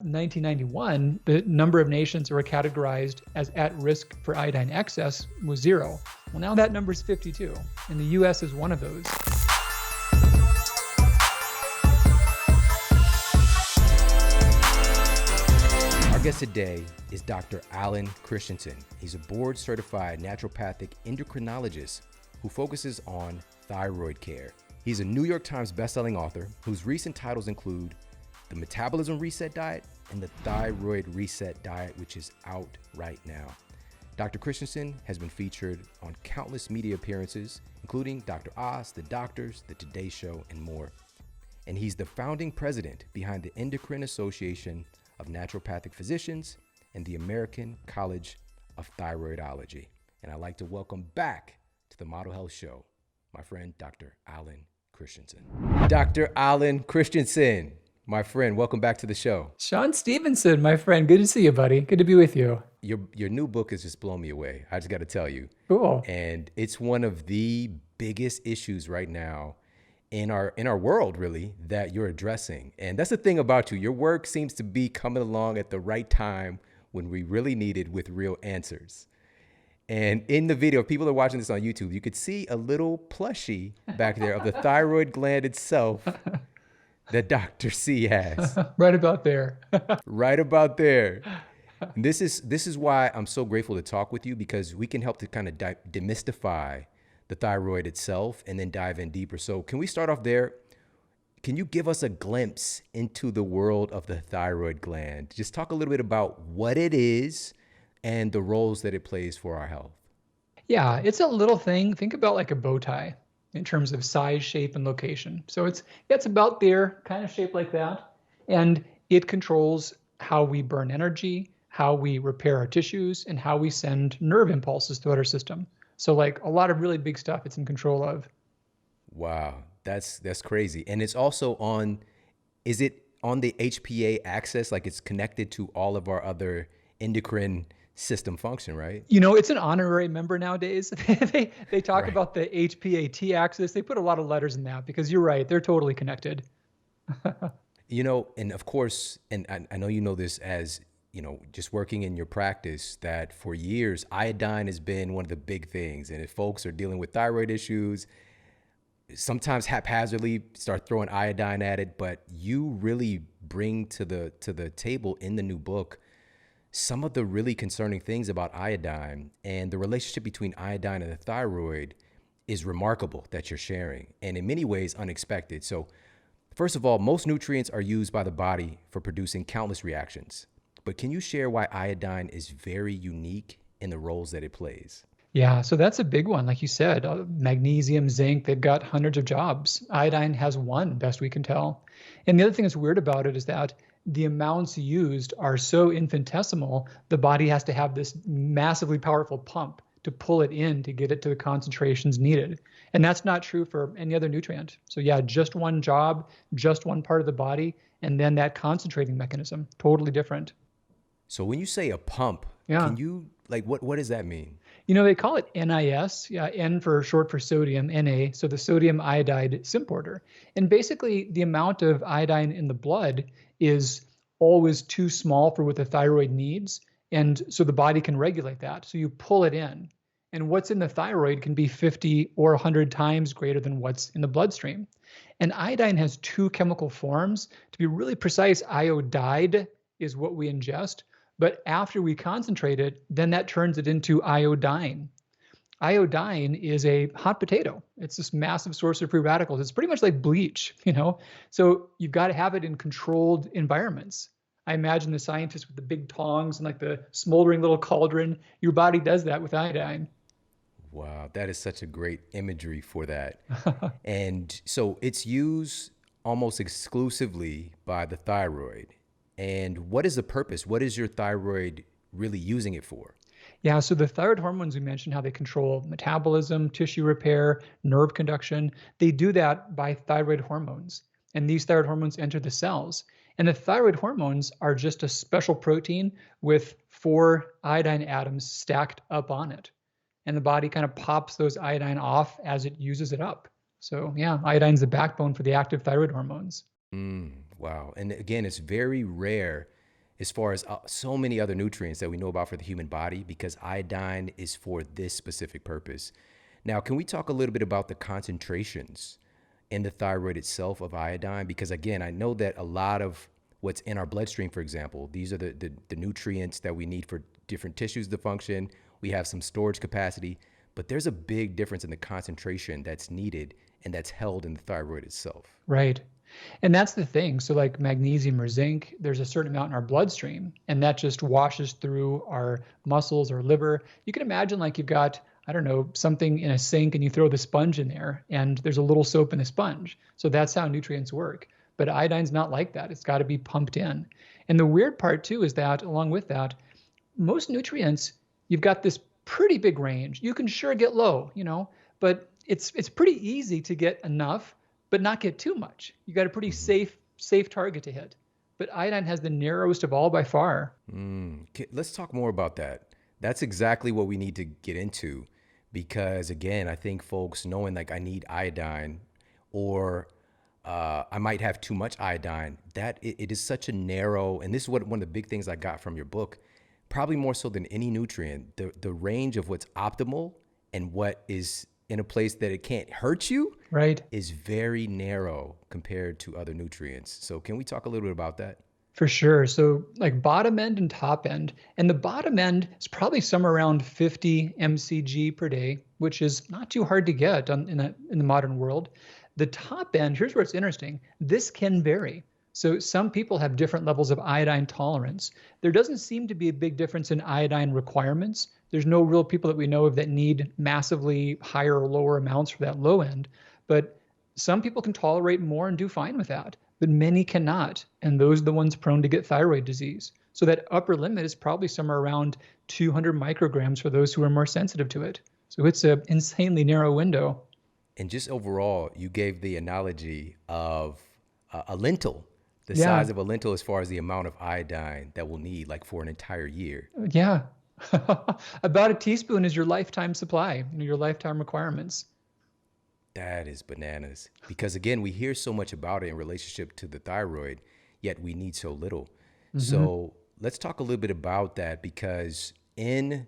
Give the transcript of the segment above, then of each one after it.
1991, the number of nations that were categorized as at risk for iodine excess was 0. Well, now that number is 52, and the US is one of those. Our guest today is Dr. Alan Christianson. He's a board-certified naturopathic endocrinologist who focuses on thyroid care. He's a New York Times bestselling author whose recent titles include The Metabolism Reset Diet and The Thyroid Reset Diet, which is out right now. Dr. Christianson has been featured on countless media appearances, including Dr. Oz, The Doctors, The Today Show, and more. And he's the founding president behind the Endocrine Association of Naturopathic Physicians and the American College of Thyroidology. And I'd like to welcome back to the Model Health Show, my friend, Dr. Alan Christianson. Dr. Alan Christianson, my friend, welcome back to the show. Shawn Stevenson, my friend, good to see you, buddy. Good to be with you. Your new book has just blown me away. I just got to tell you. Cool. And it's one of the biggest issues right now in our world, really, that you're addressing. And that's the thing about you. Your work seems to be coming along at the right time when we really need it with real answers. And in the video, if people are watching this on YouTube, you could see a little plushie back there of the thyroid gland itself that Dr. C has. Right about there. Right about there. And this is why I'm so grateful to talk with you, because we can help to kind of demystify the thyroid itself and then dive in deeper. So can we start off there? Can you give us a glimpse into the world of the thyroid gland? Just talk a little bit about what it is and the roles that it plays for our health. Yeah, it's a little thing. Think about like a bow tie in terms of size, shape, and location. So it's about there, kind of shaped like that. And it controls how we burn energy, how we repair our tissues, and how we send nerve impulses throughout our system. So like a lot of really big stuff it's in control of. Wow, that's crazy. And it's also is it on the HPA axis? Like it's connected to all of our other endocrine system function, right? You know, it's an honorary member nowadays. They talk Right. about the HPA-T axis. They put a lot of letters in that because you're right. They're totally connected. You know, and of course, and I know you know this as, you know, just working in your practice, that for years, iodine has been one of the big things. And if folks are dealing with thyroid issues, sometimes haphazardly start throwing iodine at it, but you really bring to the table in the new book some of the really concerning things about iodine, and the relationship between iodine and the thyroid is remarkable that you're sharing, and in many ways unexpected. So first of all, most nutrients are used by the body for producing countless reactions. But can you share why iodine is very unique in the roles that it plays? Yeah, so that's a big one. Like you said, magnesium, zinc, they've got hundreds of jobs. Iodine has one, best we can tell. And the other thing that's weird about it is that the amounts used are so infinitesimal, the body has to have this massively powerful pump to pull it in to get it to the concentrations needed. And that's not true for any other nutrient. So yeah, just one job, just one part of the body, and then that concentrating mechanism, totally different. So when you say a pump, Yeah. can you, like, what does that mean? You know, they call it NIS, yeah, N for short for sodium, Na, so the sodium iodide symporter. And basically, the amount of iodine in the blood is always too small for what the thyroid needs, and so the body can regulate that. So you pull it in, and what's in the thyroid can be 50 or 100 times greater than what's in the bloodstream. And iodine has two chemical forms. To be really precise, iodide is what we ingest. But after we concentrate it, then that turns it into iodine. Iodine is a hot potato. It's this massive source of free radicals. It's pretty much like bleach, you know? So you've got to have it in controlled environments. I imagine the scientists with the big tongs and like the smoldering little cauldron, your body does that with iodine. Wow, that is such a great imagery for that. And so it's used almost exclusively by the thyroid. And what is the purpose? What is your thyroid really using it for? Yeah, so the thyroid hormones we mentioned, how they control metabolism, tissue repair, nerve conduction, they do that by thyroid hormones. And these thyroid hormones enter the cells. And the thyroid hormones are just a special protein with 4 iodine atoms stacked up on it. And the body kind of pops those iodine off as it uses it up. So yeah, iodine is the backbone for the active thyroid hormones. Wow. And again, it's very rare as far as so many other nutrients that we know about for the human body, because iodine is for this specific purpose. Now, can we talk a little bit about the concentrations in the thyroid itself of iodine? Because again, I know that a lot of what's in our bloodstream, for example, these are the nutrients that we need for different tissues to function. We have some storage capacity, but there's a big difference in the concentration that's needed and that's held in the thyroid itself. Right. And that's the thing. So like magnesium or zinc, there's a certain amount in our bloodstream, and that just washes through our muscles or liver. You can imagine like you've got, I don't know, something in a sink and you throw the sponge in there and there's a little soap in the sponge. So that's how nutrients work. But iodine's not like that. It's got to be pumped in. And the weird part too is that along with that, most nutrients, you've got this pretty big range. You can sure get low, but it's pretty easy to get enough, but not get too much. You got a pretty safe target to hit. But iodine has the narrowest of all by far. Let's talk more about that. That's exactly what we need to get into, because again, I think folks knowing like I need iodine or I might have too much iodine, that it is such a narrow, and this is one of the big things I got from your book, probably more so than any nutrient, the range of what's optimal and what is in a place that it can't hurt you, right, is very narrow compared to other nutrients. So can we talk a little bit about that? For sure. So like bottom end and top end, and the bottom end is probably somewhere around 50 mcg per day, which is not too hard to get in the modern world. The top end, here's where it's interesting. This can vary. So some people have different levels of iodine tolerance. There doesn't seem to be a big difference in iodine requirements. There's no real people that we know of that need massively higher or lower amounts for that low end. But some people can tolerate more and do fine with that, but many cannot. And those are the ones prone to get thyroid disease. So that upper limit is probably somewhere around 200 micrograms for those who are more sensitive to it. So it's an insanely narrow window. And just overall, you gave the analogy of a lentil, the size of a lentil as far as the amount of iodine that we'll need like for an entire year. Yeah. About a teaspoon is your lifetime supply, your lifetime requirements. That is bananas. Because again, we hear so much about it in relationship to the thyroid, yet we need so little. Mm-hmm. So let's talk a little bit about that, because and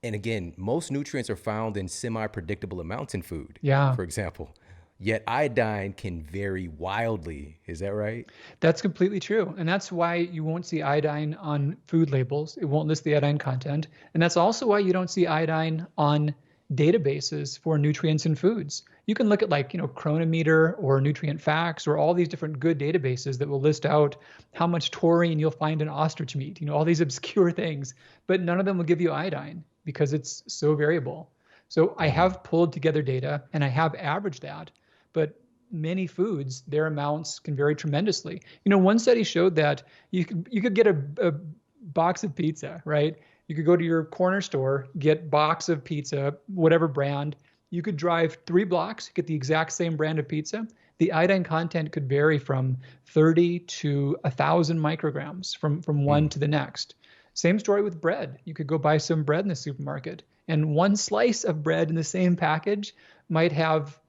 again, most nutrients are found in semi-predictable amounts in food, for example. Yet iodine can vary wildly. Is that right? That's completely true. And that's why you won't see iodine on food labels. It won't list the iodine content. And that's also why you don't see iodine on databases for nutrients in foods. You can look at like, Chronometer or Nutrient Facts or all these different good databases that will list out how much taurine you'll find in ostrich meat, all these obscure things, but none of them will give you iodine because it's so variable. So I have pulled together data and I have averaged that, but many foods, their amounts can vary tremendously. One study showed that you could get a box of pizza, right? You could go to your corner store, get box of pizza, whatever brand. You could drive 3 blocks, get the exact same brand of pizza. The iodine content could vary from 30 to 1,000 micrograms from one to the next. Same story with bread. You could go buy some bread in the supermarket, and one slice of bread in the same package might have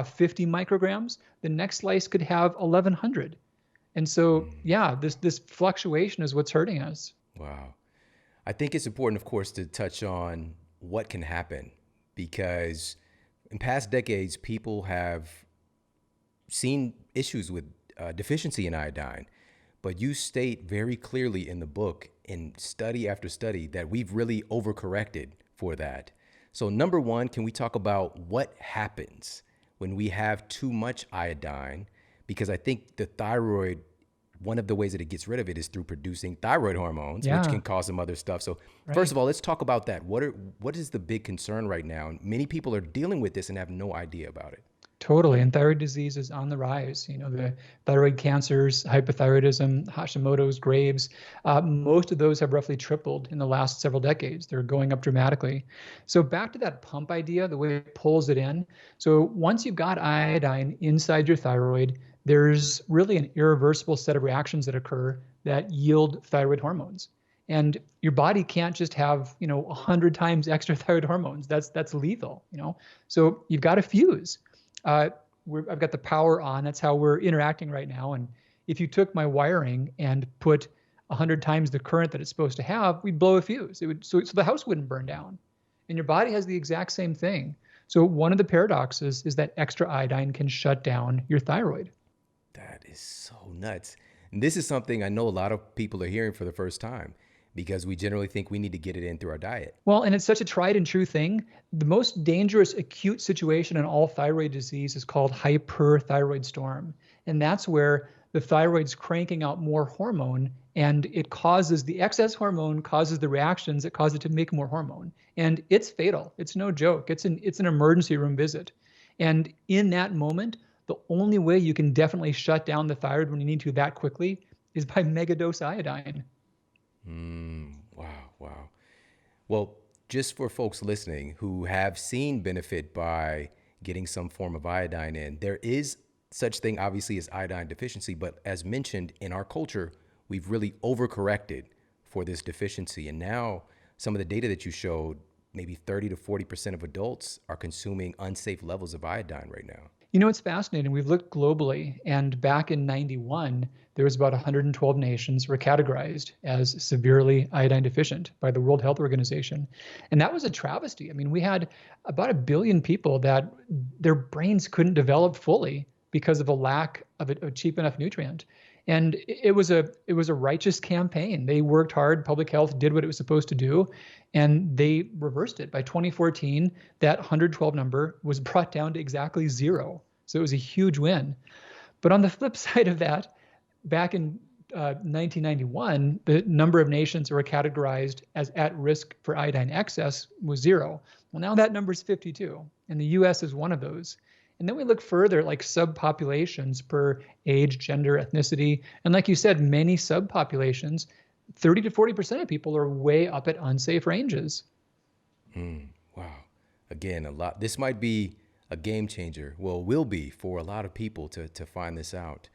50 micrograms. The next slice could have 1,100. And so, this fluctuation is what's hurting us. Wow. I think it's important, of course, to touch on what can happen, because in past decades, people have seen issues with deficiency in iodine. But you state very clearly in the book, in study after study, that we've really overcorrected for that. So number one, can we talk about what happens when we have too much iodine? Because I think the thyroid, one of the ways that it gets rid of it is through producing thyroid hormones, which can cause some other stuff. So first of all, let's talk about that. What is the big concern right now? And many people are dealing with this and have no idea about it. Totally. And thyroid disease is on the rise. The thyroid cancers, hypothyroidism, Hashimoto's, Graves, most of those have roughly tripled in the last several decades. They're going up dramatically. So back to that pump idea, the way it pulls it in. So once you've got iodine inside your thyroid, there's really an irreversible set of reactions that occur that yield thyroid hormones. And your body can't just have, 100 times extra thyroid hormones. That's lethal, So you've got to fuse. I've got the power on. That's how we're interacting right now. And if you took my wiring and put 100 times the current that it's supposed to have, we'd blow a fuse. So the house wouldn't burn down. And your body has the exact same thing. So one of the paradoxes is that extra iodine can shut down your thyroid. That is so nuts. And this is something I know a lot of people are hearing for the first time because we generally think we need to get it in through our diet. Well, and it's such a tried and true thing. The most dangerous acute situation in all thyroid disease is called hyperthyroid storm. And that's where the thyroid's cranking out more hormone, and it causes the excess hormone causes the reactions that cause it to make more hormone. And it's fatal. It's no joke. It's an emergency room visit. And in that moment, the only way you can definitely shut down the thyroid when you need to that quickly is by megadose iodine. Wow. Well, just for folks listening who have seen benefit by getting some form of iodine in, there is such thing obviously as iodine deficiency, but as mentioned in our culture, we've really overcorrected for this deficiency. And now some of the data that you showed, maybe 30 to 40% of adults are consuming unsafe levels of iodine right now. You know, it's fascinating. We've looked globally, and back in 91, there was about 112 nations were categorized as severely iodine deficient by the World Health Organization. And that was a travesty. I mean, we had about 1 billion people that their brains couldn't develop fully because of a lack of a cheap enough nutrient. And it was a righteous campaign. They worked hard. Public health did what it was supposed to do, and they reversed it. By 2014, that 112 number was brought down to exactly 0. So it was a huge win. But on the flip side of that, back in 1991, the number of nations that were categorized as at risk for iodine excess was 0. Well, now that number is 52, and the U.S. is one of those. And then we look further, like subpopulations per age, gender, ethnicity. And like you said, many subpopulations, 30 to 40% of people are way up at unsafe ranges. Wow. Again, this might be a game changer. Well, will be for a lot of people to find this out.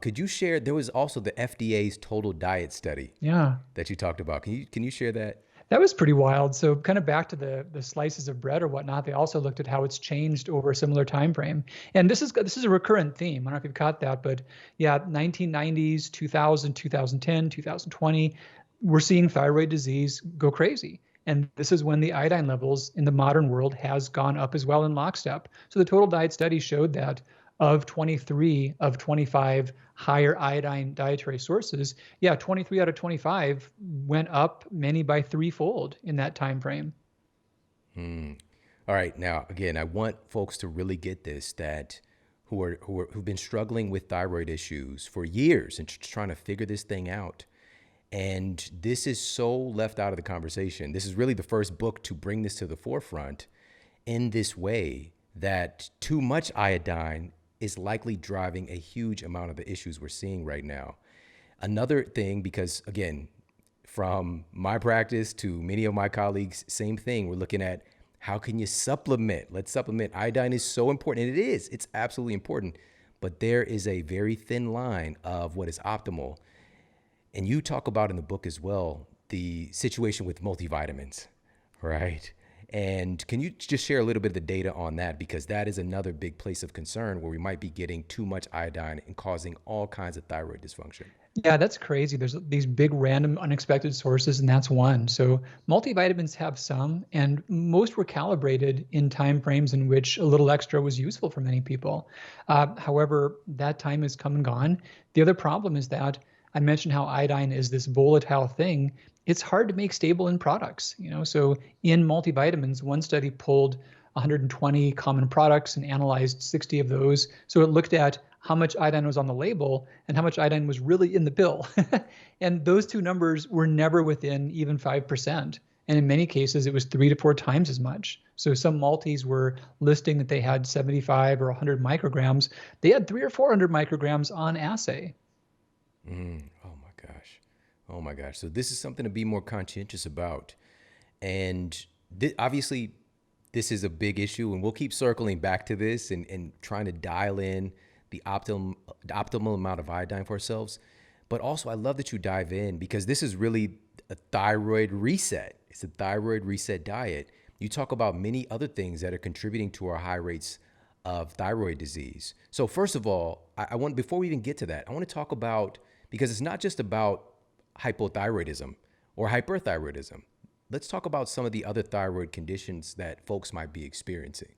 Could you share, there was also the FDA's total diet study that you talked about. Can you share that? That was pretty wild. So kind of back to the slices of bread or whatnot, they also looked at how it's changed over a similar time frame. And this is a recurrent theme. I don't know if you've caught that, but yeah, 1990s, 2000, 2010, 2020, we're seeing thyroid disease go crazy. And this is when the iodine levels in the modern world has gone up as well in lockstep. So the total diet study showed that of 23 of 25 higher iodine dietary sources, 23 out of 25 went up, many by threefold in that time frame. All right. Now, again, I want folks to really get this, that who've been struggling with thyroid issues for years and trying to figure this thing out. And this is so left out of the conversation. This is really the first book to bring this to the forefront in this way, that too much iodine is likely driving a huge amount of the issues we're seeing right now. Another thing, because again, from my practice to many of my colleagues, same thing. We're looking at how can you supplement? Let's supplement. Iodine is so important, and it's absolutely important, but there is a very thin line of what is optimal. And you talk about in the book as well, the situation with multivitamins, right? And can you just share a little bit of the data on that? Because that is another big place of concern where we might be getting too much iodine and causing all kinds of thyroid dysfunction. Yeah, that's crazy. There's these big random unexpected sources, and that's one. So multivitamins have some, and most were calibrated in time frames in which a little extra was useful for many people. However, that time has come and gone. The other problem is that I mentioned how iodine is this volatile thing. It's hard to make stable in products, So in multivitamins, one study pulled 120 common products and analyzed 60 of those. So it looked at how much iodine was on the label and how much iodine was really in the pill. And those two numbers were never within even 5%. And in many cases, it was 3 to 4 times as much. So some multis were listing that they had 75 or 100 micrograms. They had 300 or 400 micrograms on assay. Oh my gosh. So this is something to be more conscientious about. And obviously, this is a big issue, and we'll keep circling back to this and trying to dial in the optimal amount of iodine for ourselves. But also, I love that you dive in, because this is really a thyroid reset. It's a thyroid reset diet. You talk about many other things that are contributing to our high rates of thyroid disease. So first of all, before we even get to that, I want to talk about, because it's not just about hypothyroidism or hyperthyroidism. Let's talk about some of the other thyroid conditions that folks might be experiencing.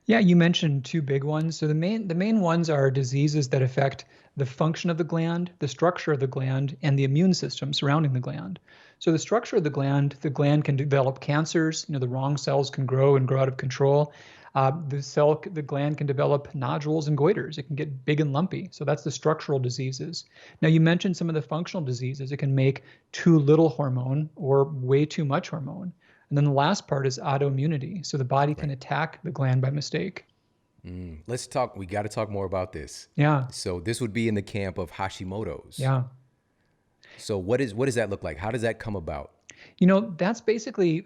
Yeah, you mentioned two big ones. So the main ones are diseases that affect the function of the gland, the structure of the gland, and the immune system surrounding the gland. So the structure of the gland can develop cancers. The wrong cells can grow and grow out of control. The gland can develop nodules and goiters. It can get big and lumpy. So that's the structural diseases. Now you mentioned some of the functional diseases. It can make too little hormone or way too much hormone. And then the last part is autoimmunity. So the body can Right. attack the gland by mistake. Let's talk. We got to talk more about this. Yeah, So this would be in the camp of Hashimoto's. yeah. So what does that look like? How does that come about? That's basically,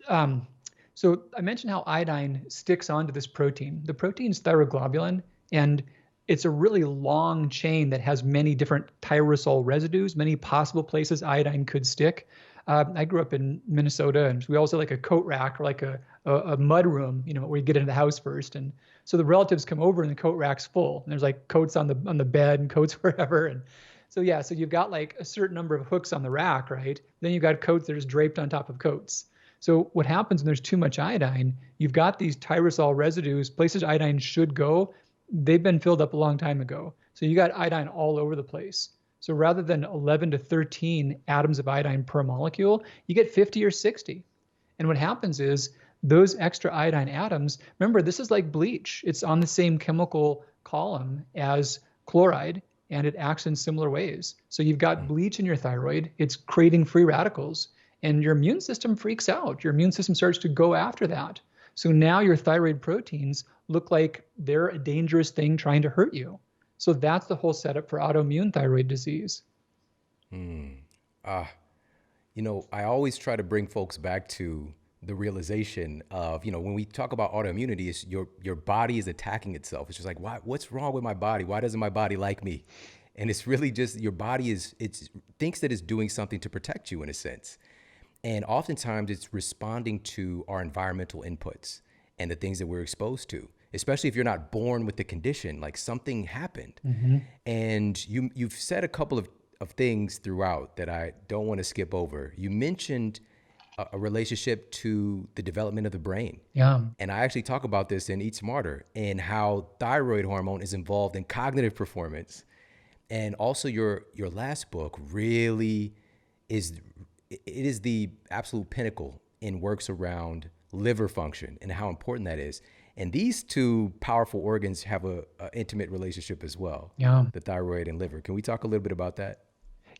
so I mentioned how iodine sticks onto this protein. The protein is thyroglobulin, and it's a really long chain that has many different tyrosol residues, many possible places iodine could stick. I grew up in Minnesota, and we also had like a coat rack or like a mud room, where you get into the house first. And so the relatives come over and the coat rack's full. And there's like coats on the bed and coats wherever. And so yeah, so you've got like a certain number of hooks on the rack, right? Then you've got coats that are just draped on top of coats. So what happens when there's too much iodine, you've got these tyrosol residues, places iodine should go, they've been filled up a long time ago. So you got iodine all over the place. So rather than 11 to 13 atoms of iodine per molecule, you get 50 or 60. And what happens is those extra iodine atoms, remember, this is like bleach. It's on the same chemical column as chloride, and it acts in similar ways. So you've got bleach in your thyroid. It's creating free radicals, and your immune system freaks out. Your immune system starts to go after that. So now your thyroid proteins look like they're a dangerous thing trying to hurt you. So that's the whole setup for autoimmune thyroid disease. I always try to bring folks back to the realization of, when we talk about autoimmunity, it's your body is attacking itself. It's just like, what's wrong with my body? Why doesn't my body like me? And it's really just your body thinks that it's doing something to protect you in a sense. And oftentimes it's responding to our environmental inputs and the things that we're exposed to, especially if you're not born with the condition, like something happened. And you've said a couple of things throughout that I don't want to skip over. You mentioned a relationship to the development of the brain. Yeah. And I actually talk about this in Eat Smarter and how thyroid hormone is involved in cognitive performance. And also your last book really is the absolute pinnacle in works around liver function and how important that is. And these two powerful organs have a intimate relationship as well. Yeah. The thyroid and liver. Can we talk a little bit about that?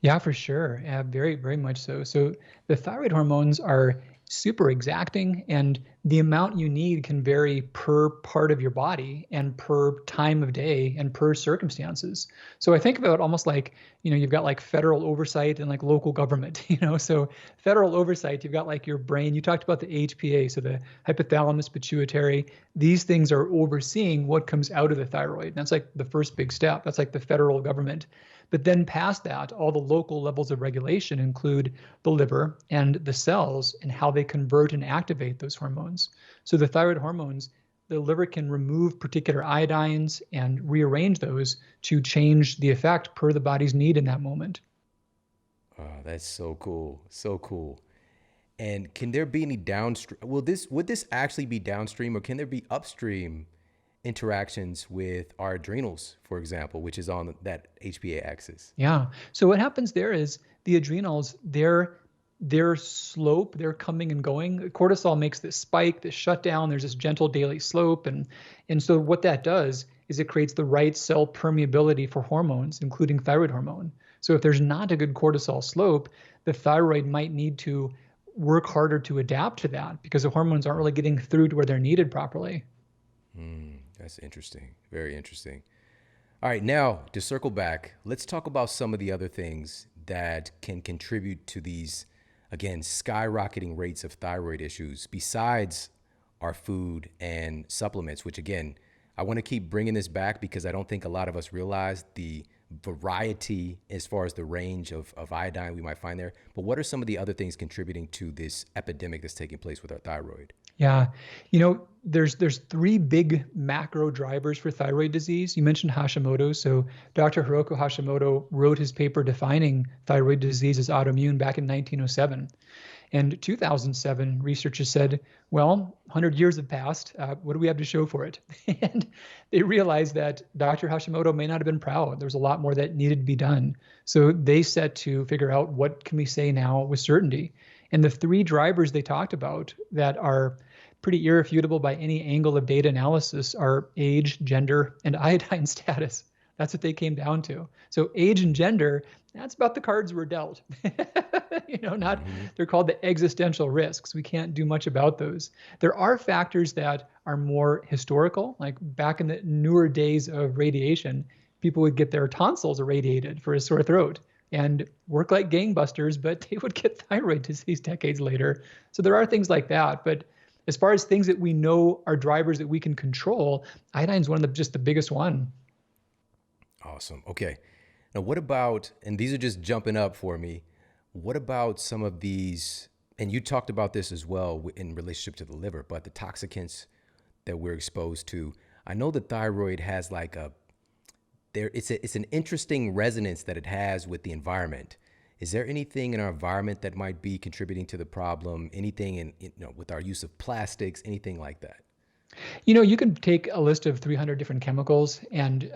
Yeah, for sure. Yeah, very, very much so. So the thyroid hormones are super exacting, and the amount you need can vary per part of your body and per time of day and per circumstances. So I think about it almost like, you've got like federal oversight and like local government, So federal oversight, you've got like your brain. You talked about the HPA, so the hypothalamus, pituitary. These things are overseeing what comes out of the thyroid. That's like the first big step. That's like the federal government. But then past that, all the local levels of regulation include the liver and the cells and how they convert and activate those hormones. So the thyroid hormones, the liver can remove particular iodines and rearrange those to change the effect per the body's need in that moment. Oh, that's so cool. So cool. And can there be any downstream? Would this actually be downstream, or can there be upstream interactions with our adrenals, for example, which is on that HPA axis? Yeah. So what happens there is the adrenals, their slope, they're coming and going. Cortisol makes this spike, this shutdown. There's this gentle daily slope. And so what that does is it creates the right cell permeability for hormones, including thyroid hormone. So if there's not a good cortisol slope, the thyroid might need to work harder to adapt to that because the hormones aren't really getting through to where they're needed properly. That's interesting. Very interesting. All right, now to circle back, let's talk about some of the other things that can contribute to these, again, skyrocketing rates of thyroid issues besides our food and supplements, which again, I want to keep bringing this back because I don't think a lot of us realize the variety as far as the range of iodine we might find there. But what are some of the other things contributing to this epidemic that's taking place with our thyroid? Yeah. there's three big macro drivers for thyroid disease. You mentioned Hashimoto. So Dr. Hiroko Hashimoto wrote his paper defining thyroid disease as autoimmune back in 1907. And 2007, researchers said, well, 100 years have passed. What do we have to show for it? And they realized that Dr. Hashimoto may not have been proud. There was a lot more that needed to be done. So they set to figure out what can we say now with certainty. And the three drivers they talked about that are pretty irrefutable by any angle of data analysis are age, gender, and iodine status. That's what they came down to. So age and gender, that's about the cards we're dealt. Not they're called the existential risks. We can't do much about those. There are factors that are more historical, like back in the newer days of radiation, people would get their tonsils irradiated for a sore throat and work like gangbusters, but they would get thyroid disease decades later. So there are things like that. But as far as things that we know are drivers that we can control, iodine's one of just the biggest one. Awesome. Okay. Now, what about, and these are just jumping up for me, what about some of these, and you talked about this as well in relationship to the liver, but the toxicants that we're exposed to. I know the thyroid has like it's an interesting resonance that it has with the environment. Is there anything in our environment that might be contributing to the problem? Anything with our use of plastics, anything like that? You can take a list of 300 different chemicals, and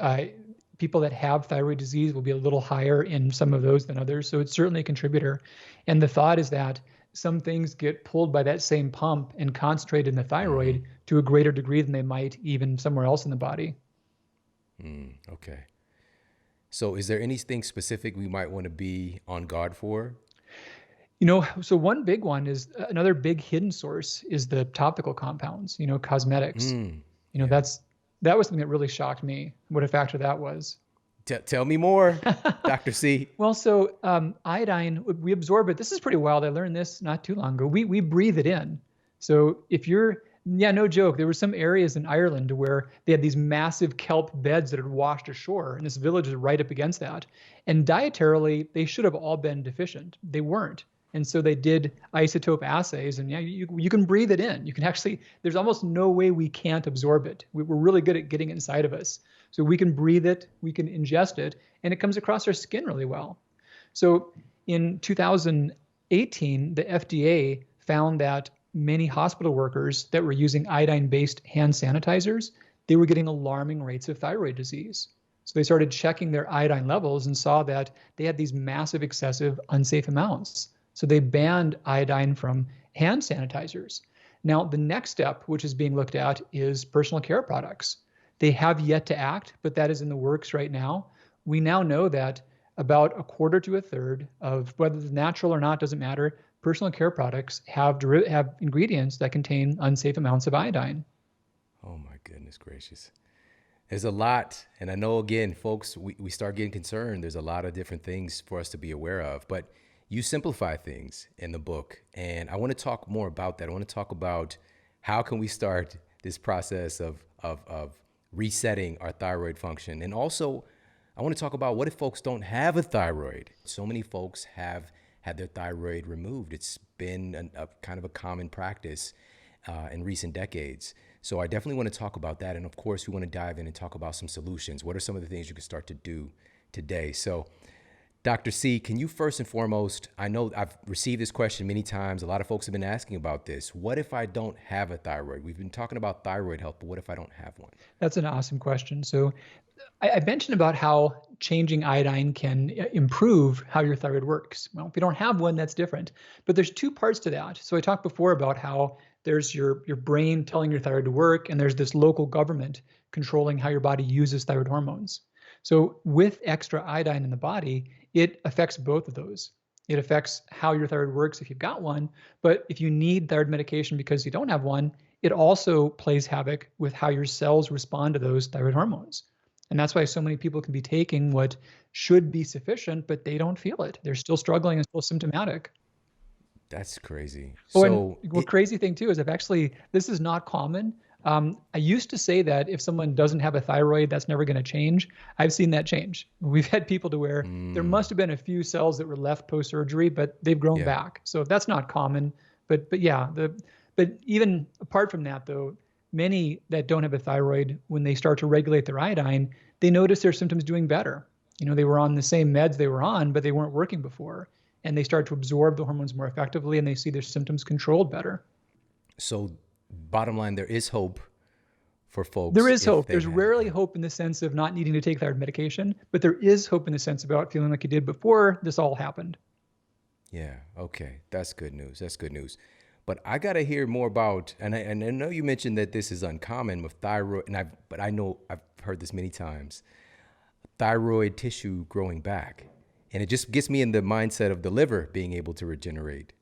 people that have thyroid disease will be a little higher in some of those than others. So it's certainly a contributor. And the thought is that some things get pulled by that same pump and concentrated in the thyroid to a greater degree than they might even somewhere else in the body. Okay. So is there anything specific we might want to be on guard for? So one big one is another big hidden source is the topical compounds, cosmetics. That was something that really shocked me, what a factor that was. Tell me more, Dr. C. Well, so iodine, we absorb it. This is pretty wild. I learned this not too long ago. We breathe it in. So no joke, there were some areas in Ireland where they had these massive kelp beds that had washed ashore, and this village is right up against that. And dietarily, they should have all been deficient. They weren't. And so they did isotope assays, and you can breathe it in. You can actually, there's almost no way we can't absorb it. We're really good at getting it inside of us. So we can breathe it, we can ingest it, and it comes across our skin really well. So in 2018, the FDA found that many hospital workers that were using iodine-based hand sanitizers, they were getting alarming rates of thyroid disease. So they started checking their iodine levels and saw that they had these massive, excessive, unsafe amounts. So they banned iodine from hand sanitizers. Now, the next step, which is being looked at, is personal care products. They have yet to act, but that is in the works right now. We now know that about a quarter to a third of, whether it's natural or not, doesn't matter, personal care products have ingredients that contain unsafe amounts of iodine. Oh my goodness gracious. There's a lot. And I know, again, folks, we start getting concerned. There's a lot of different things for us to be aware of. But you simplify things in the book, and I want to talk more about that. I want to talk about how can we start this process of resetting our thyroid function. And also, I want to talk about what if folks don't have a thyroid? So many folks have had their thyroid removed. It's been a kind of a common practice in recent decades. So I definitely want to talk about that. And of course, we want to dive in and talk about some solutions. What are some of the things you can start to do today? So Dr. C, can you first and foremost, I know I've received this question many times. A lot of folks have been asking about this. What if I don't have a thyroid? We've been talking about thyroid health, but what if I don't have one? That's an awesome question. So I mentioned about how changing iodine can improve how your thyroid works. Well, if you don't have one, that's different. But there's two parts to that. So I talked before about how there's your brain telling your thyroid to work, and there's this local government controlling how your body uses thyroid hormones. So with extra iodine in the body, it affects both of those. It affects how your thyroid works if you've got one, but if you need thyroid medication because you don't have one, it also plays havoc with how your cells respond to those thyroid hormones. And that's why so many people can be taking what should be sufficient, but they don't feel it. They're still struggling and still symptomatic. That's crazy. Crazy thing too is this is not common. I used to say that if someone doesn't have a thyroid, that's never going to change. I've seen that change. We've had people to where there must have been a few cells that were left post-surgery, but they've grown back. So that's not common. But even apart from that, though, many that don't have a thyroid, when they start to regulate their iodine, they notice their symptoms doing better. They were on the same meds they were on, but they weren't working before. And they start to absorb the hormones more effectively, and they see their symptoms controlled better. So bottom line, there is hope for There folks is if hope. they There's have. rarely hope in the sense of not needing to take thyroid medication, but there is hope in the sense about feeling like you did before this all happened. Yeah. Okay. That's good news. That's good news. But I got to hear more about, and I know you mentioned that this is uncommon with thyroid, but I know I've heard this many times, thyroid tissue growing back. And it just gets me in the mindset of the liver being able to regenerate.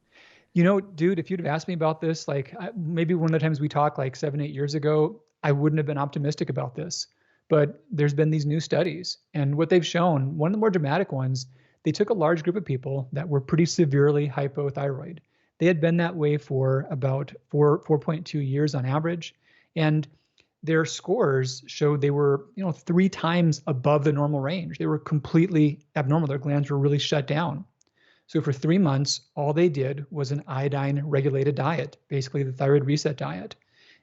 Dude, if you'd have asked me about this, like maybe one of the times we talked like 7, 8 years ago, I wouldn't have been optimistic about this. But there's been these new studies, and what they've shown, one of the more dramatic ones, they took a large group of people that were pretty severely hypothyroid. They had been that way for about 4.2 years on average, and their scores showed they were, 3 times above the normal range. They were completely abnormal. Their glands were really shut down. So for 3 months, all they did was an iodine regulated diet, basically the thyroid reset diet.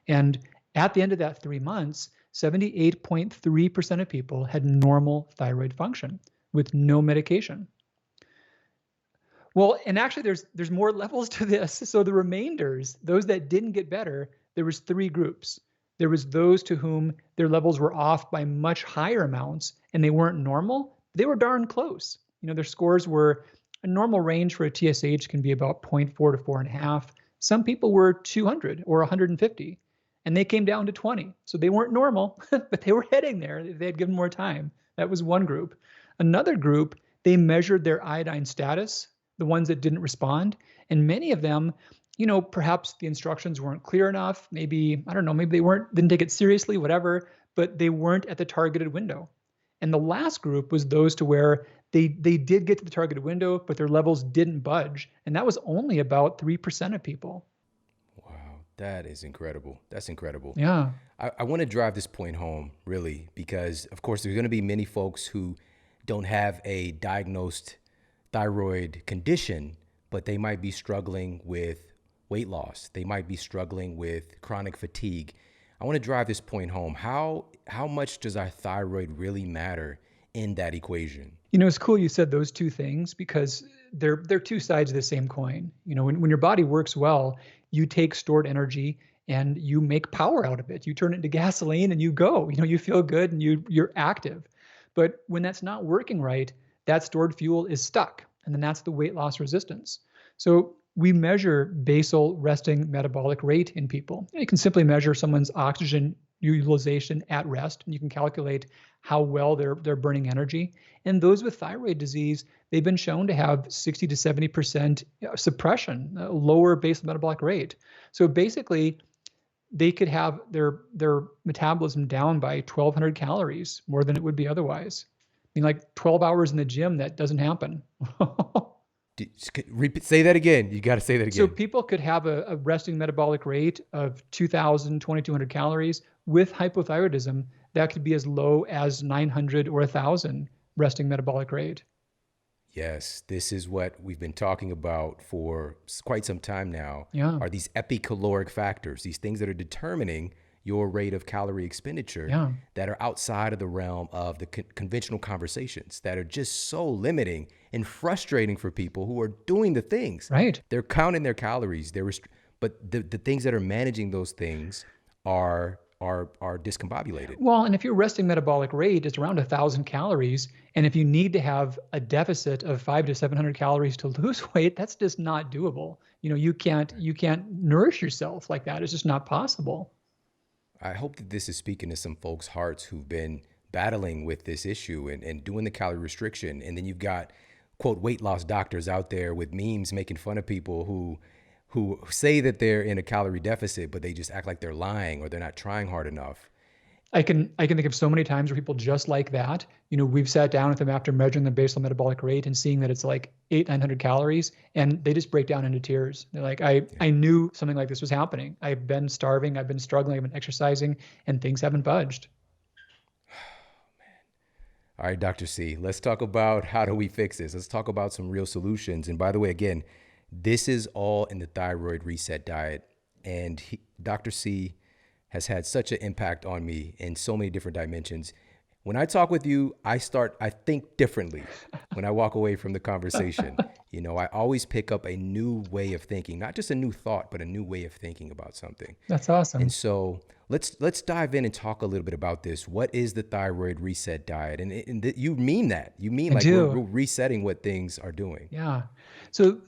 And at the end of that 3 months, 78.3% of people had normal thyroid function with no medication. Well, and actually there's more levels to this. So the remainders, those that didn't get better, there was 3 groups. There was those to whom their levels were off by much higher amounts and they weren't normal. They were darn close. Their scores were, a normal range for a TSH can be about 0.4 to 4.5. Some people were 200 or 150, and they came down to 20. So they weren't normal, but they were heading there if they had given more time. That was one group. Another group, they measured their iodine status, the ones that didn't respond, and many of them, perhaps the instructions weren't clear enough. Maybe, I don't know, maybe they didn't take it seriously, whatever, but they weren't at the targeted window. And the last group was those to where they did get to the targeted window, but their levels didn't budge. And that was only about 3% of people. Wow, that is incredible. That's incredible. Yeah. I want to drive this point home, really, because, of course, there's going to be many folks who don't have a diagnosed thyroid condition, but they might be struggling with weight loss. They might be struggling with chronic fatigue. I want to drive this point home. How much does our thyroid really matter in that equation? It's cool you said those two things because they're two sides of the same coin. When your body works well, you take stored energy and you make power out of it. You turn it into gasoline and you go. You feel good and you're active. But when that's not working right, that stored fuel is stuck. And then that's the weight loss resistance. So we measure basal resting metabolic rate in people. You can simply measure someone's oxygen utilization at rest, and you can calculate how well they're burning energy. And those with thyroid disease, they've been shown to have 60 to 70% suppression, lower basal metabolic rate. So basically, they could have their metabolism down by 1,200 calories, more than it would be otherwise. Like 12 hours in the gym, that doesn't happen. Say that again. You got to say that again. So people could have a resting metabolic rate of 2,000, 2,200 calories. With hypothyroidism, that could be as low as 900 or 1,000 resting metabolic rate. Yes, this is what we've been talking about for quite some time now. Yeah. Are these epicaloric factors, these things that are determining your rate of calorie expenditure that are outside of the realm of the conventional conversations that are just so limiting and frustrating for people who are doing the things. Right. They're counting their calories, but the things that are managing those things are discombobulated. Well, and if your resting metabolic rate is around 1,000 calories, and if you need to have a deficit of 500 to 700 calories to lose weight, that's just not doable. You can't nourish yourself like that. It's just not possible. I hope that this is speaking to some folks' hearts who've been battling with this issue and doing the calorie restriction. And then you've got, quote, weight loss doctors out there with memes making fun of people who say that they're in a calorie deficit, but they just act like they're lying or they're not trying hard enough. I can think of so many times where people just like that. We've sat down with them after measuring the basal metabolic rate and seeing that it's like 800-900 calories, and they just break down into tears. They're like, I knew something like this was happening. I've been starving, I've been struggling, I've been exercising, and things haven't budged. All right, Dr. C, let's talk about how do we fix this. Let's talk about some real solutions. And by the way, again, this is all in the thyroid reset diet. And Dr. C has had such an impact on me in so many different dimensions. When I talk with you, I think differently when I walk away from the conversation. You know, I always pick up a new way of thinking, not just a new thought, but a new way of thinking about something. That's And awesome. so let's dive in and talk a little bit about this. What is the thyroid reset diet? And you mean that? You mean I like we're do. resetting what things are doing? Yeah. So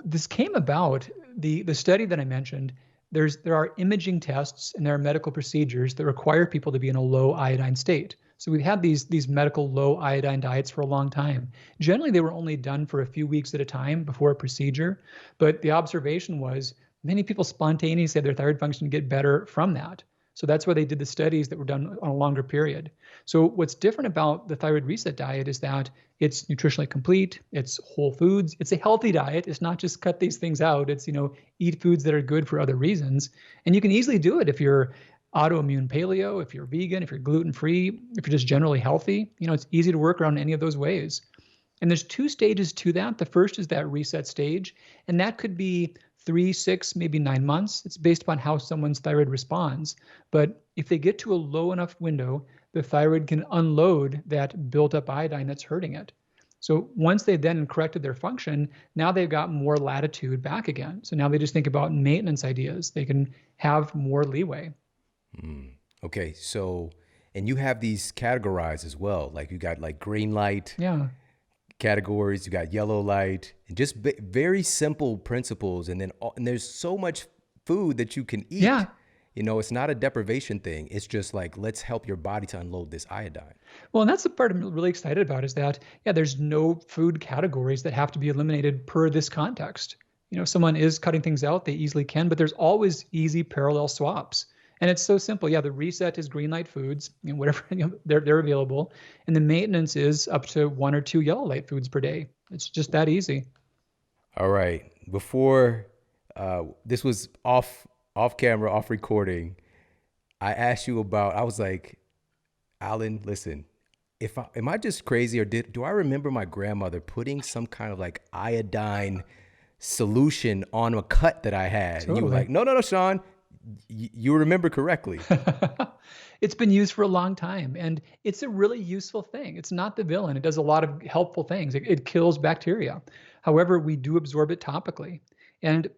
this came about, the study that I mentioned. There are imaging tests and there are medical procedures that require people to be in a low iodine state. So we've had these medical low iodine diets for a long time. Generally, they were only done for a few weeks at a time before a procedure, but the observation was many people spontaneously had their thyroid function get better from that. So that's why they did the studies that were done on a longer period. So what's different about the thyroid reset diet is that it's nutritionally complete, it's whole foods, it's a healthy diet. It's not just cut these things out. It's, eat foods that are good for other reasons. And you can easily do it if you're autoimmune paleo, if you're vegan, if you're gluten-free, if you're just generally healthy. It's easy to work around any of those ways. And there's two stages to that. The first is that reset stage, and that could be 3, 6, maybe 9 months. It's based upon how someone's thyroid responds. But if they get to a low enough window, the thyroid can unload that built up iodine that's hurting it. So once they then corrected their function, now they've got more latitude back again. So now they just think about maintenance ideas. They can have more leeway. Okay, so and you have these categorized as well. Like you got like green light Yeah. categories, you got yellow light, and just very simple principles. And then and there's so much food that you can eat. Yeah. It's not a deprivation thing. It's just like, let's help your body to unload this iodine. Well, and that's the part I'm really excited about is that, yeah, there's no food categories that have to be eliminated per this context. If someone is cutting things out, they easily can, but there's always easy parallel swaps. And it's so simple. Yeah, the reset is green light foods, whatever, they're available. And the maintenance is up to 1 or 2 yellow light foods per day. It's just that easy. All right. Before this was off camera, off recording, I asked you about, I was like, Alan, listen, am I just crazy, or do I remember my grandmother putting some kind of like iodine solution on a cut that I had? And you were Totally. like, no, Shawn, you remember correctly. It's been used for a long time, and it's a really useful thing. It's not the villain. It does a lot of helpful things. It kills bacteria. However, we do absorb it topically. And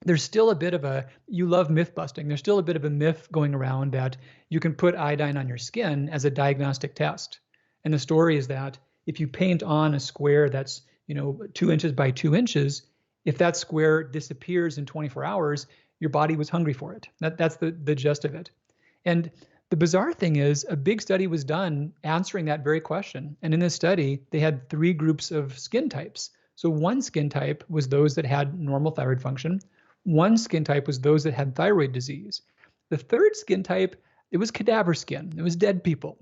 there's still a bit of you love myth busting. There's still a bit of a myth going around that you can put iodine on your skin as a diagnostic test. And the story is that if you paint on a square that's, 2 inches by 2 inches, if that square disappears in 24 hours, your body was hungry for it. That's the gist of it. And the bizarre thing is a big study was done answering that very question. And in this study, they had 3 groups of skin types. So one skin type was those that had normal thyroid function. One skin type was those that had thyroid disease. The third skin type, it was cadaver skin. It was dead people.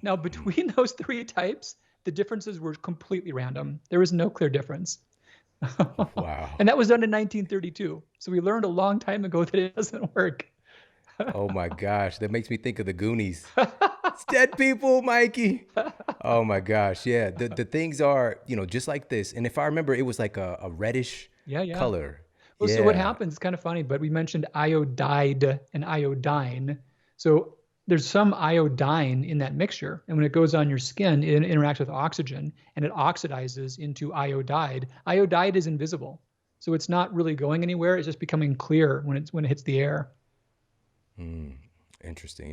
Now, between those 3 types, the differences were completely random. There was no clear difference. Wow. And that was done in 1932. So we learned a long time ago that it doesn't work. Oh my gosh. That makes me think of the Goonies. It's dead people, Mikey. Oh my gosh. Yeah. The things are, just like this. And if I remember, it was like a reddish Yeah. color. Well, Yeah. so what happens, it's kind of funny, but we mentioned iodide and iodine. So there's some iodine in that mixture. And when it goes on your skin, it interacts with oxygen and it oxidizes into iodide. Iodide is invisible. So it's not really going anywhere. It's just becoming clear when it hits the air. Interesting.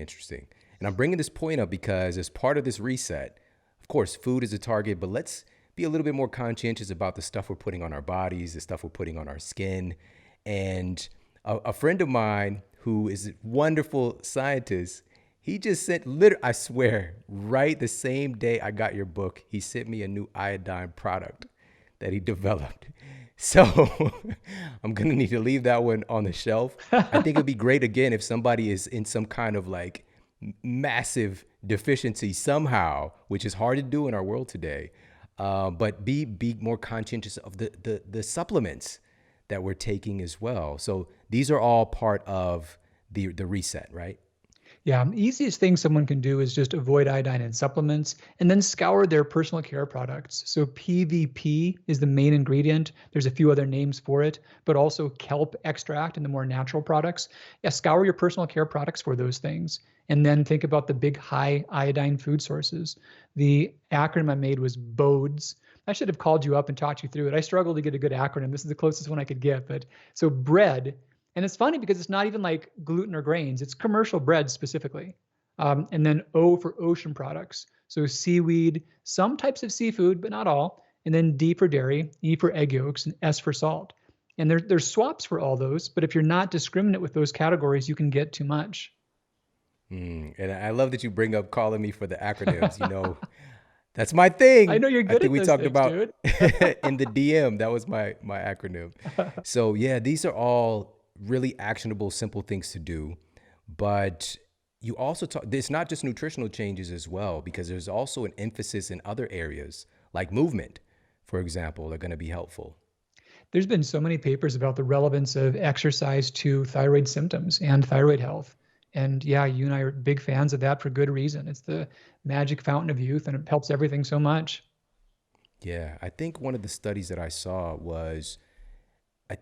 And I'm bringing this point up because as part of this reset, of course, food is a target, but let's be a little bit more conscientious about the stuff we're putting on our bodies, the stuff we're putting on our skin. And a friend of mine who is a wonderful scientist, he just sent, I swear, right the same day I got your book, he sent me a new iodine product that he developed. So I'm going to need to leave that one on the shelf. I think it'd be great, again, if somebody is in some kind of like massive deficiency somehow, which is hard to do in our world today. But be more conscientious of the supplements that we're taking as well. So these are all part of the reset, right? Yeah, easiest thing someone can do is just avoid iodine in supplements and then scour their personal care products. So PVP is the main ingredient. There's a few other names for it, but also kelp extract and the more natural products. Yeah, scour your personal care products for those things. And then think about the big high iodine food sources. The acronym I made was BODES. I should have called you up and taught you through it. I struggled to get a good acronym. This is the closest one I could get. But so bread, and it's funny because it's not even like gluten or grains, it's commercial bread specifically. And then O for ocean products. So seaweed, some types of seafood, but not all. And then D for dairy, E for egg yolks, and S for salt. And there's swaps for all those, but if you're not discriminate with those categories, you can get too much. And I love that you bring up calling me for the acronyms. That's my I thing. know you're I good think at we those talked things, about dude. in the DM. That was my acronym. So yeah, these are all really actionable, simple things to do. But you also talk, it's not just nutritional changes as well, because there's also an emphasis in other areas like movement, for example, are going to be helpful. There's been so many papers about the relevance of exercise to thyroid symptoms and thyroid health. And yeah, you and I are big fans of that for good reason. It's the magic fountain of youth and it helps everything so much. Yeah, I think one of the studies that I saw was a,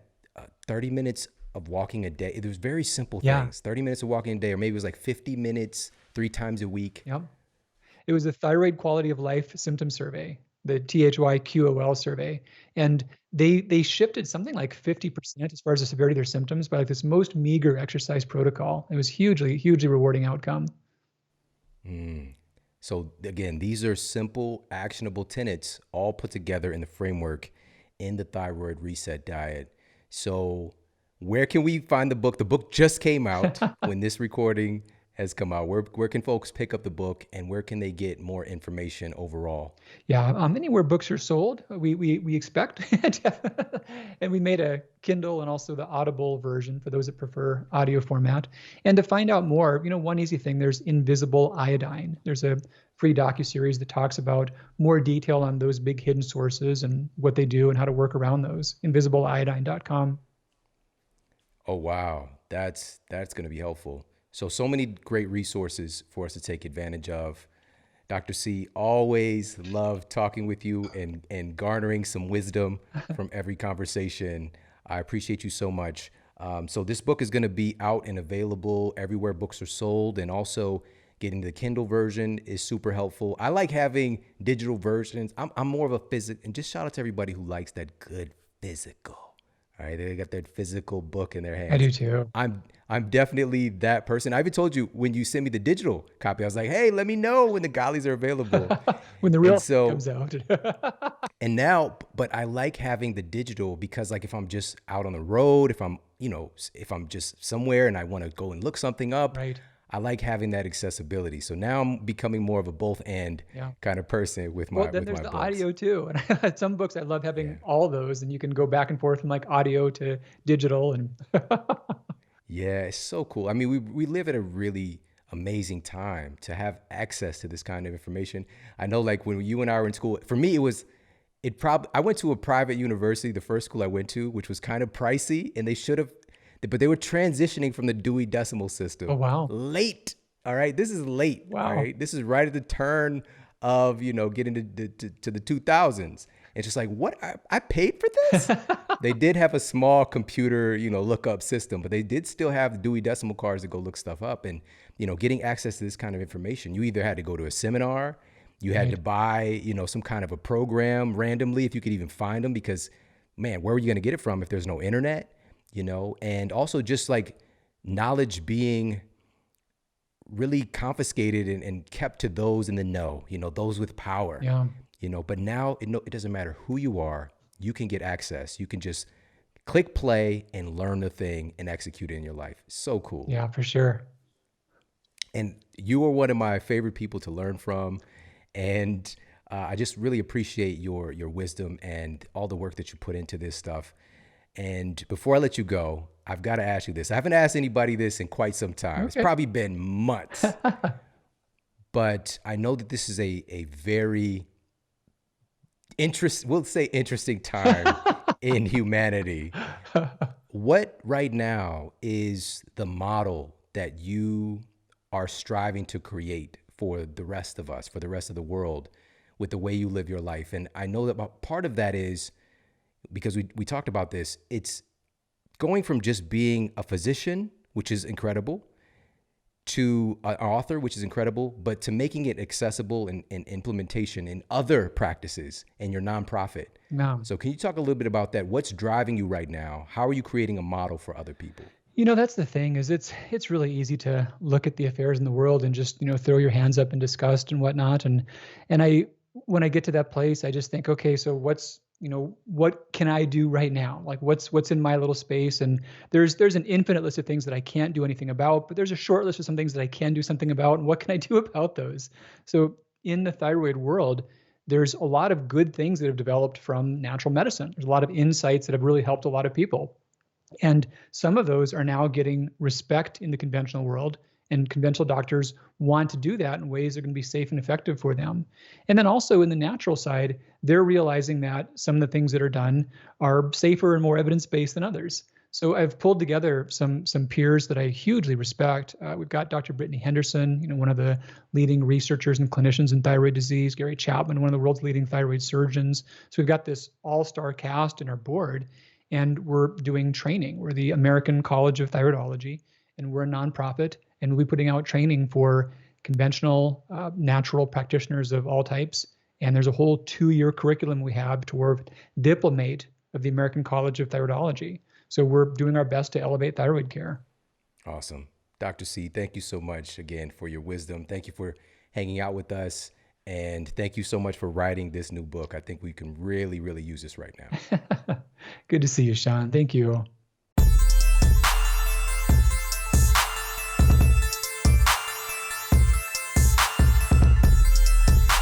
30 minutes of walking a day. It was very simple Yeah. things. 30 minutes of walking a day, or maybe it was like 50 minutes 3 times a week. Yep. It was a thyroid quality of life symptom survey, the THYQOL survey. And they shifted something like 50% as far as the severity of their symptoms by like this most meager exercise protocol. It was hugely rewarding outcome. Mm. So again, these are simple, actionable tenets all put together in the framework in the thyroid reset diet. So where can we find the book? The book just came out when this recording has come out. Where can folks pick up the book, and where can they get more information overall? Yeah, anywhere books are sold, we expect, and we made a Kindle and also the Audible version for those that prefer audio format. And to find out more, one easy thing, there's Invisible Iodine. There's a free docuseries that talks about more detail on those big hidden sources and what they do and how to work around those. InvisibleIodine.com. Oh wow, that's going to be helpful. So many great resources for us to take advantage of. Dr. C, always love talking with you and garnering some wisdom from every conversation. I appreciate you so much. So this book is going to be out and available everywhere books are sold, and also getting the Kindle version is super helpful. I like having digital versions. I'm more of a physical, and just shout out to everybody who likes that good physical. All right, they got that physical book in their I hands. do too. I'm definitely that person. I even told you when you sent me the digital copy, I was like, hey, let me know when the gollies are available. When the real And thing so, comes out. and now, but I like having the digital because, like, if I'm just out on the road, if I'm just somewhere and I want to go and look something up, Right. I like having that accessibility. So now I'm becoming more of a both and Yeah. kind of person with Well, my then with there's my the books. audio too. And some books I love Yeah. having all those, and you can go back and forth from like audio to digital. And Yeah, it's so cool. I mean, we live at a really amazing time to have access to this kind of information. I know, like, when you and I were in school, for me, I went to a private university, the first school I went to, which was kind of pricey, and but they were transitioning from the Dewey Decimal System oh wow, late. All right, this is late. All wow, right, this is right at the turn of getting to the 2000s. It's just like, what? I paid for this? They did have a small computer, lookup system, but they did still have the Dewey Decimal cards to go look stuff up. And, getting access to this kind of information, you either had to go to a seminar, you had to right. buy, some kind of a program randomly, if you could even find them, because, man, where were you going to get it from if there's no internet, And also just like knowledge being really confiscated and kept to those in the know, those with power, Yeah, but now it doesn't matter who you are. You can get access. You can just click play and learn the thing and execute it in your life. So cool. yeah, for sure. And you are one of my favorite people to learn from. And I just really appreciate your wisdom and all the work that you put into this stuff. And before I let you go, I've got to ask you this. I haven't asked anybody this in quite some time. It's Okay. probably been months, but I know that this is a very interesting time in humanity. What right now is the model that you are striving to create for the rest of us, for the rest of the world, with the way you live your life. And I know that part of that is because we talked about this, it's going from just being a physician, which is incredible, to an author, which is incredible, but to making it accessible in implementation in other practices and your nonprofit. Yeah. So can you talk a little bit about that? What's driving you right now? How are you creating a model for other people? That's the thing is it's really easy to look at the affairs in the world and just, throw your hands up in disgust and whatnot. And when I get to that place, I just think, okay, so what can I do right now? Like what's in my little space? And there's an infinite list of things that I can't do anything about, but there's a short list of some things that I can do something about. And what can I do about those? So in the thyroid world, there's a lot of good things that have developed from natural medicine. There's a lot of insights that have really helped a lot of people. And some of those are now getting respect in the conventional world, and conventional doctors want to do that in ways that are going to be safe and effective for them. And then also in the natural side, they're realizing that some of the things that are done are safer and more evidence-based than others. So I've pulled together some peers that I hugely respect. We've got Dr. Brittany Henderson, one of the leading researchers and clinicians in thyroid disease, Gary Chapman, one of the world's leading thyroid surgeons. So we've got this all-star cast in our board, and we're doing training. We're the American College of Thyroidology, and we're a nonprofit, and we'll be putting out training for conventional, natural practitioners of all types. And there's a whole 2-year curriculum we have toward diplomate of the American College of Thyroidology. So we're doing our best to elevate thyroid care. Awesome. Dr. C, thank you so much again for your wisdom. Thank you for hanging out with us. And thank you so much for writing this new book. I think we can really, really use this right now. Good to see you, Shawn. Thank you.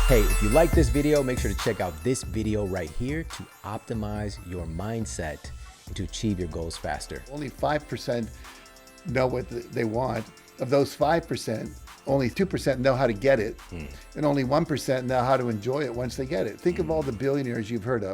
Hey, if you like this video, make sure to check out this video right here to optimize your mindset and to achieve your goals faster. Only 5% know what they want. Of those 5%, only 2% know how to get it, and only 1% know how to enjoy it once they get it. Think of all the billionaires you've heard of.